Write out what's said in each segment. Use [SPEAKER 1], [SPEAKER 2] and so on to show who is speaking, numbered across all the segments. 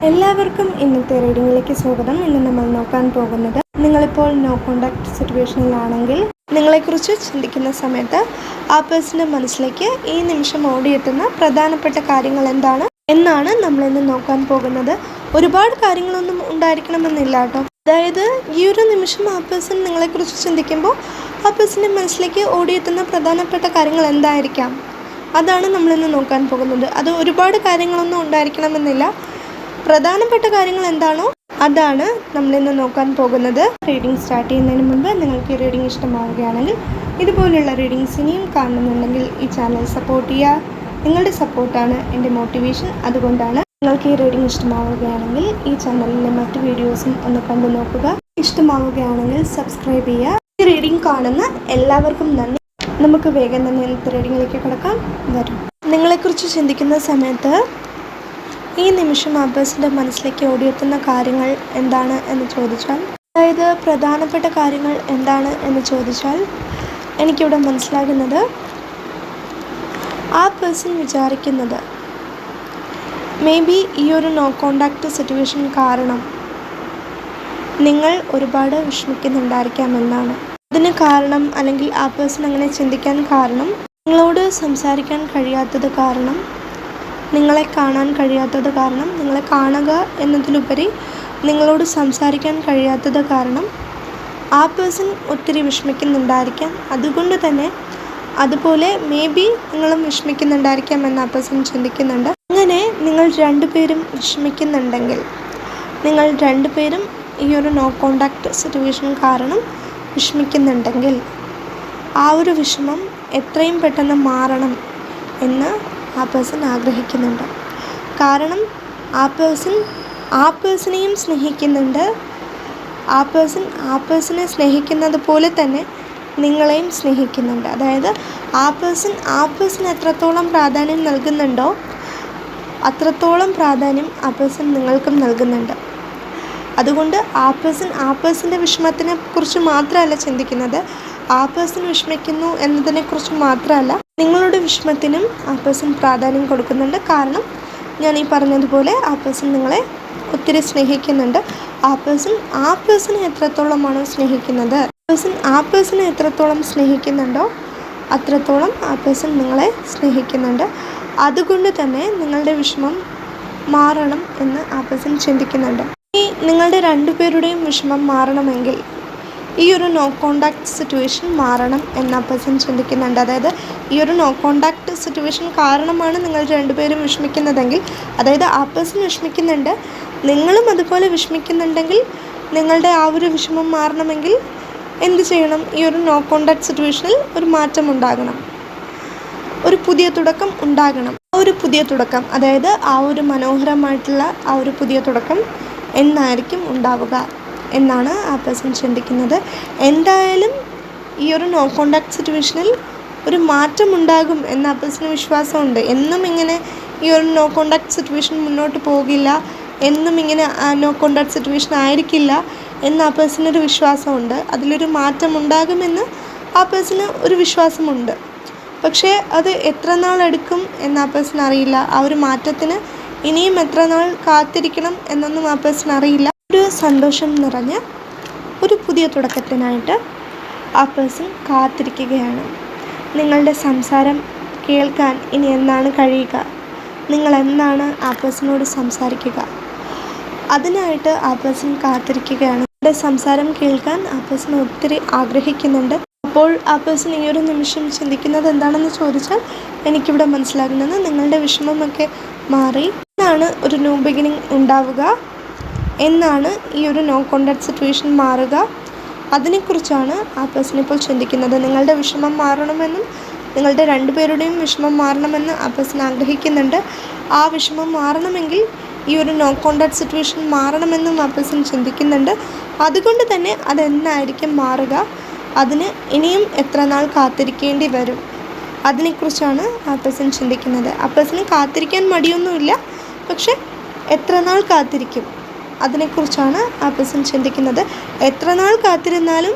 [SPEAKER 1] എല്ലാവർക്കും ഇന്നത്തെ റീഡിങ്ങിലേക്ക് സ്വാഗതം. ഇന്ന് നമ്മൾ നോക്കാൻ പോകുന്നത്, നിങ്ങളിപ്പോൾ നോ കോണ്ടാക്ട് സിറ്റുവേഷനിലാണെങ്കിൽ നിങ്ങളെക്കുറിച്ച് ചിന്തിക്കുന്ന സമയത്ത് ആ പേഴ്സൻ്റെ മനസ്സിലേക്ക് ഈ നിമിഷം ഓടിയെത്തുന്ന പ്രധാനപ്പെട്ട കാര്യങ്ങൾ എന്താണ് എന്നാണ് നമ്മളിന്ന് നോക്കാൻ പോകുന്നത്. ഒരുപാട് കാര്യങ്ങളൊന്നും ഉണ്ടായിരിക്കണമെന്നില്ല കേട്ടോ. അതായത് ഈ ഒരു നിമിഷം ആ പേഴ്സൺ നിങ്ങളെക്കുറിച്ച് ചിന്തിക്കുമ്പോൾ ആ പേഴ്സൻ്റെ മനസ്സിലേക്ക് ഓടിയെത്തുന്ന പ്രധാനപ്പെട്ട കാര്യങ്ങൾ എന്തായിരിക്കാം, അതാണ് നമ്മളിന്ന് നോക്കാൻ പോകുന്നത്. അത് ഒരുപാട് കാര്യങ്ങളൊന്നും ഉണ്ടായിരിക്കണമെന്നില്ല. പ്രധാനപ്പെട്ട കാര്യങ്ങൾ എന്താണോ അതാണ് നമ്മളിന്ന് നോക്കാൻ പോകുന്നത്. റീഡിംഗ് സ്റ്റാർട്ട് ചെയ്യുന്നതിന് മുൻപ് നിങ്ങൾക്ക് ഈ റീഡിംഗ് ഇഷ്ടമാവുകയാണെങ്കിൽ, ഇതുപോലുള്ള റീഡിങ്സ് ഇനിയും കാണുന്നുണ്ടെങ്കിൽ ഈ ചാനൽ സപ്പോർട്ട് ചെയ്യുക. നിങ്ങളുടെ സപ്പോർട്ടാണ് എൻ്റെ മോട്ടിവേഷൻ. അതുകൊണ്ടാണ് നിങ്ങൾക്ക് ഈ റീഡിംഗ് ഇഷ്ടമാവുകയാണെങ്കിൽ ഈ ചാനലിലെ മറ്റ് വീഡിയോസും ഒന്ന് കണ്ടു നോക്കുക. ഇഷ്ടമാവുകയാണെങ്കിൽ സബ്സ്ക്രൈബ് ചെയ്യുക. ഈ റീഡിംഗ് കാണുന്ന എല്ലാവർക്കും നന്ദി. നമുക്ക് വേഗം തന്നെ ഇന്നത്തെ റീഡിങ്ങിലേക്ക് കിടക്കാം. വരും. നിങ്ങളെക്കുറിച്ച് ചിന്തിക്കുന്ന സമയത്ത് ഈ നിമിഷം ആ പേഴ്സൻ്റെ മനസ്സിലേക്ക് ഓടിയെത്തുന്ന കാര്യങ്ങൾ എന്താണ് എന്ന് ചോദിച്ചാൽ, അതായത് പ്രധാനപ്പെട്ട കാര്യങ്ങൾ എന്താണ് എന്ന് ചോദിച്ചാൽ, എനിക്കിവിടെ മനസ്സിലാകുന്നത് ആ പേഴ്സൺ വിചാരിക്കുന്നത് മേ ബി ഈ ഒരു നോ കോണ്ടാക്ട് സിറ്റുവേഷൻ കാരണം നിങ്ങൾ ഒരുപാട് വിഷമിക്കുന്നുണ്ടായിരിക്കാമെന്നാണ്. അതിന് കാരണം, അല്ലെങ്കിൽ ആ പേഴ്സൺ അങ്ങനെ ചിന്തിക്കാൻ കാരണം, നിങ്ങളോട് സംസാരിക്കാൻ കഴിയാത്തത് കാരണം, നിങ്ങളെ കാണാൻ കഴിയാത്തത് കാരണം, നിങ്ങളെ കാണുക എന്നതിലുപരി നിങ്ങളോട് സംസാരിക്കാൻ കഴിയാത്തത് കാരണം ആ പേഴ്സൺ ഒത്തിരി വിഷമിക്കുന്നുണ്ടായിരിക്കാം. അതുകൊണ്ട് തന്നെ അതുപോലെ മേ ബി നിങ്ങളും വിഷമിക്കുന്നുണ്ടായിരിക്കാം എന്ന് ആ പേഴ്സൺ ചിന്തിക്കുന്നുണ്ട്. അങ്ങനെ നിങ്ങൾ രണ്ടുപേരും വിഷമിക്കുന്നുണ്ടെങ്കിൽ, നിങ്ങൾ രണ്ടുപേരും ഈ ഒരു നോ കോണ്ടാക്ട് സിറ്റുവേഷൻ കാരണം വിഷമിക്കുന്നുണ്ടെങ്കിൽ, ആ ഒരു വിഷമം എത്രയും പെട്ടെന്ന് മാറണം എന്ന് ആ പേഴ്സൺ ആഗ്രഹിക്കുന്നുണ്ട്. കാരണം ആ പേഴ്സണെയും സ്നേഹിക്കുന്നുണ്ട്. ആ പേഴ്സണെ സ്നേഹിക്കുന്നത് പോലെ തന്നെ നിങ്ങളെയും സ്നേഹിക്കുന്നുണ്ട്. അതായത് ആ പേഴ്സൺ എത്രത്തോളം പ്രാധാന്യം നൽകുന്നുണ്ടോ അത്രത്തോളം പ്രാധാന്യം ആ പേഴ്സൺ നിങ്ങൾക്കും നൽകുന്നുണ്ട്. അതുകൊണ്ട് ആ പേഴ്സൻ്റെ വിഷമത്തിനെ കുറിച്ച് മാത്രമല്ല ചിന്തിക്കുന്നത്, ആ പേഴ്സൺ വിഷമിക്കുന്നു എന്നതിനെക്കുറിച്ച് മാത്രമല്ല, നിങ്ങളുടെ വിഷമത്തിനും ആ പേഴ്സൺ പ്രാധാന്യം കൊടുക്കുന്നുണ്ട്. കാരണം ഞാൻ ഈ പറഞ്ഞതുപോലെ ആ പേഴ്സൺ നിങ്ങളെ ഒത്തിരി സ്നേഹിക്കുന്നുണ്ട്. ആ പേഴ്സണെ എത്രത്തോളമാണോ സ്നേഹിക്കുന്നത്, ആ പേഴ്സണെ എത്രത്തോളം സ്നേഹിക്കുന്നുണ്ടോ അത്രത്തോളം ആ പേഴ്സൺ നിങ്ങളെ സ്നേഹിക്കുന്നുണ്ട്. അതുകൊണ്ട് തന്നെ നിങ്ങളുടെ വിഷമം മാറണം എന്ന് ആ പേഴ്സൺ ചിന്തിക്കുന്നുണ്ട്. ഈ നിങ്ങളുടെ രണ്ടുപേരുടെയും വിഷമം മാറണമെങ്കിൽ ഈ ഒരു നോ കോണ്ടാക്ട് സിറ്റുവേഷൻ മാറണം എന്ന് ആ പേഴ്സൺ ചിന്തിക്കുന്നുണ്ട്. അതായത് ഈ ഒരു നോ കോണ്ടാക്ട് സിറ്റുവേഷൻ കാരണമാണ് നിങ്ങൾ രണ്ടുപേരും വിഷമിക്കുന്നതെങ്കിൽ, അതായത് ആ പേഴ്സൺ വിഷമിക്കുന്നുണ്ട്, നിങ്ങളും അതുപോലെ വിഷമിക്കുന്നുണ്ടെങ്കിൽ, നിങ്ങളുടെ ആ ഒരു വിഷമം മാറണമെങ്കിൽ എന്ത് ചെയ്യണം? ഈ ഒരു നോ കോണ്ടാക്ട് സിറ്റുവേഷനിൽ ഒരു മാറ്റം ഉണ്ടാകണം, ഒരു പുതിയ തുടക്കം ഉണ്ടാകണം. ആ ഒരു പുതിയ തുടക്കം, അതായത് ആ ഒരു മനോഹരമായിട്ടുള്ള ആ ഒരു പുതിയ തുടക്കം എന്നായിരിക്കും ഉണ്ടാവുക എന്നാണ് ആ പേഴ്സൺ ചിന്തിക്കുന്നത്. എന്തായാലും ഈ ഒരു നോ കോണ്ടാക്ട് സിറ്റുവേഷനിൽ ഒരു മാറ്റം ഉണ്ടാകും എന്ന ആ പേഴ്സണ് വിശ്വാസമുണ്ട്. എന്നും ഇങ്ങനെ ഈ ഒരു നോ കോണ്ടാക്ട് സിറ്റുവേഷൻ മുന്നോട്ട് പോകില്ല, എന്നും ഇങ്ങനെ നോ കോണ്ടാക്ട് സിറ്റുവേഷൻ ആയിരിക്കില്ല എന്ന് ആ പേഴ്സണൊരു വിശ്വാസമുണ്ട്. അതിലൊരു മാറ്റം ഉണ്ടാകുമെന്ന് ആ പേഴ്സണ് ഒരു വിശ്വാസമുണ്ട്. പക്ഷേ അത് എത്ര നാളെടുക്കും എന്ന് ആ പേഴ്സൺ അറിയില്ല. ആ ഒരു മാറ്റത്തിന് ഇനിയും എത്ര നാൾ കാത്തിരിക്കണം എന്നൊന്നും ആ പേഴ്സൺ അറിയില്ല. ഒരു സന്തോഷം നിറഞ്ഞ ഒരു പുതിയ തുടക്കത്തിനായിട്ട് ആ പേഴ്സൺ കാത്തിരിക്കുകയാണ്. നിങ്ങളുടെ സംസാരം കേൾക്കാൻ ഇനി എന്നാണ് കഴിയുക, നിങ്ങൾ എന്നാണ് ആ പേഴ്സണോട് സംസാരിക്കുക, അതിനായിട്ട് ആ പേഴ്സൺ കാത്തിരിക്കുകയാണ്. നിങ്ങളുടെ സംസാരം കേൾക്കാൻ ആ പേഴ്സൺ ഒത്തിരി ആഗ്രഹിക്കുന്നുണ്ട്. അപ്പോൾ ആ പേഴ്സൺ ഈ ഒരു നിമിഷം ചിന്തിക്കുന്നത് എന്താണെന്ന് ചോദിച്ചാൽ, എനിക്കിവിടെ മനസ്സിലാകുന്നത് നിങ്ങളുടെ വിഷമമൊക്കെ മാറി എന്നാണ് ഒരു ന്യൂ ബിഗിനിങ് ഉണ്ടാവുക, എന്നാണ് ഈ ഒരു നോ കോണ്ടാക്ട് സിറ്റുവേഷൻ മാറുക, അതിനെക്കുറിച്ചാണ് ആ പേഴ്സൺ ഇപ്പോൾ ചിന്തിക്കുന്നത്. നിങ്ങളുടെ വിഷമം മാറണമെന്നും നിങ്ങളുടെ രണ്ടുപേരുടെയും വിഷമം മാറണമെന്ന് ആ പേഴ്സൺ ആഗ്രഹിക്കുന്നുണ്ട്. ആ വിഷമം മാറണമെങ്കിൽ ഈ ഒരു നോ കോണ്ടാക്ട് സിറ്റുവേഷൻ മാറണമെന്നും ആ പേഴ്സൺ ചിന്തിക്കുന്നുണ്ട്. അതുകൊണ്ട് തന്നെ അതെന്നായിരിക്കും മാറുക, അതിന് ഇനിയും എത്ര നാൾ കാത്തിരിക്കേണ്ടി വരും, അതിനെക്കുറിച്ചാണ് ആ പേഴ്സൺ ചിന്തിക്കുന്നത്. ആ പേഴ്സണ് കാത്തിരിക്കാൻ മടിയൊന്നുമില്ല, പക്ഷെ എത്ര നാൾ കാത്തിരിക്കും അതിനെക്കുറിച്ചാണ് ആ പേഴ്സൺ ചിന്തിക്കുന്നത്. എത്ര നാൾ കാത്തിരുന്നാലും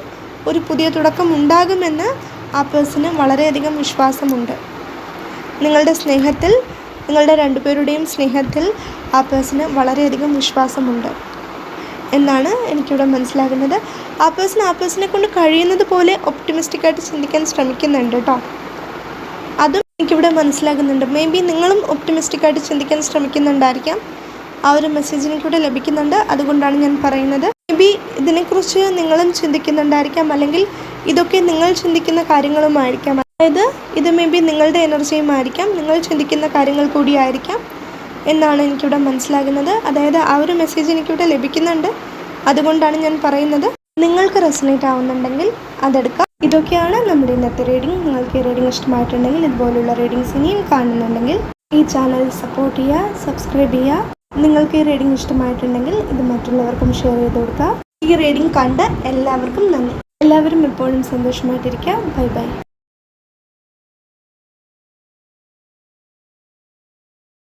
[SPEAKER 1] ഒരു പുതിയ തുടക്കം ഉണ്ടാകുമെന്ന് ആ പേഴ്സണ് വളരെയധികം വിശ്വാസമുണ്ട്. നിങ്ങളുടെ സ്നേഹത്തിൽ നിങ്ങളുടെ രണ്ടുപേരുടെയും സ്നേഹത്തിൽ ആ പേഴ്സണ് വളരെയധികം വിശ്വാസമുണ്ട് എന്നാണ് എനിക്കിവിടെ മനസ്സിലാകുന്നത്. ആ പേഴ്സണെ കൊണ്ട് കഴിയുന്നത് പോലെ ഒപ്റ്റിമിസ്റ്റിക്കായിട്ട് ചിന്തിക്കാൻ ശ്രമിക്കുന്നുണ്ട് കേട്ടോ. അതും എനിക്കിവിടെ മനസ്സിലാകുന്നുണ്ട്. മേ ബി നിങ്ങളും ഒപ്റ്റിമിസ്റ്റിക്കായിട്ട് ചിന്തിക്കാൻ ശ്രമിക്കുന്നുണ്ടായിരിക്കാം. ആ ഒരു മെസ്സേജ് എനിക്കിവിടെ ലഭിക്കുന്നുണ്ട്. അതുകൊണ്ടാണ് ഞാൻ പറയുന്നത്. മേ ബി ഇതിനെക്കുറിച്ച് നിങ്ങളും ചിന്തിക്കുന്നുണ്ടായിരിക്കാം, അല്ലെങ്കിൽ ഇതൊക്കെ നിങ്ങൾ ചിന്തിക്കുന്ന കാര്യങ്ങളുമായിരിക്കാം. അതായത് ഇത് മേ ബി നിങ്ങളുടെ എനർജിയുമായിരിക്കാം, നിങ്ങൾ ചിന്തിക്കുന്ന കാര്യങ്ങൾ കൂടിയായിരിക്കാം എന്നാണ് എനിക്കിവിടെ മനസ്സിലാകുന്നത്. അതായത് ആ ഒരു മെസ്സേജ് എനിക്കിവിടെ ലഭിക്കുന്നുണ്ട്. അതുകൊണ്ടാണ് ഞാൻ പറയുന്നത്. നിങ്ങൾക്ക് റെസണേറ്റ് ആവുന്നുണ്ടെങ്കിൽ അതെടുക്കാം. ഇതൊക്കെയാണ് നമ്മുടെ ഇന്നത്തെ റീഡിംഗ്. നിങ്ങൾക്ക് ഈ റീഡിംഗ് ഇഷ്ടമായിട്ടുണ്ടെങ്കിൽ, ഇതുപോലുള്ള റീഡിങ്സ് ഇനിയും കാണുന്നുണ്ടെങ്കിൽ ഈ ചാനൽ സപ്പോർട്ട് ചെയ്യുക, സബ്സ്ക്രൈബ് ചെയ്യുക. നിങ്ങൾക്ക് ഈ റീഡിംഗ് ഇഷ്ടമായിട്ടുണ്ടെങ്കിൽ ഇത് മറ്റുള്ളവർക്കും ഷെയർ ചെയ്ത് കൊടുക്കുക. ഈ റീഡിംഗ് കണ്ട എല്ലാവർക്കും നന്ദി. എല്ലാവരും എപ്പോഴും സന്തോഷമായിട്ടിരിക്കുക. Bye bye.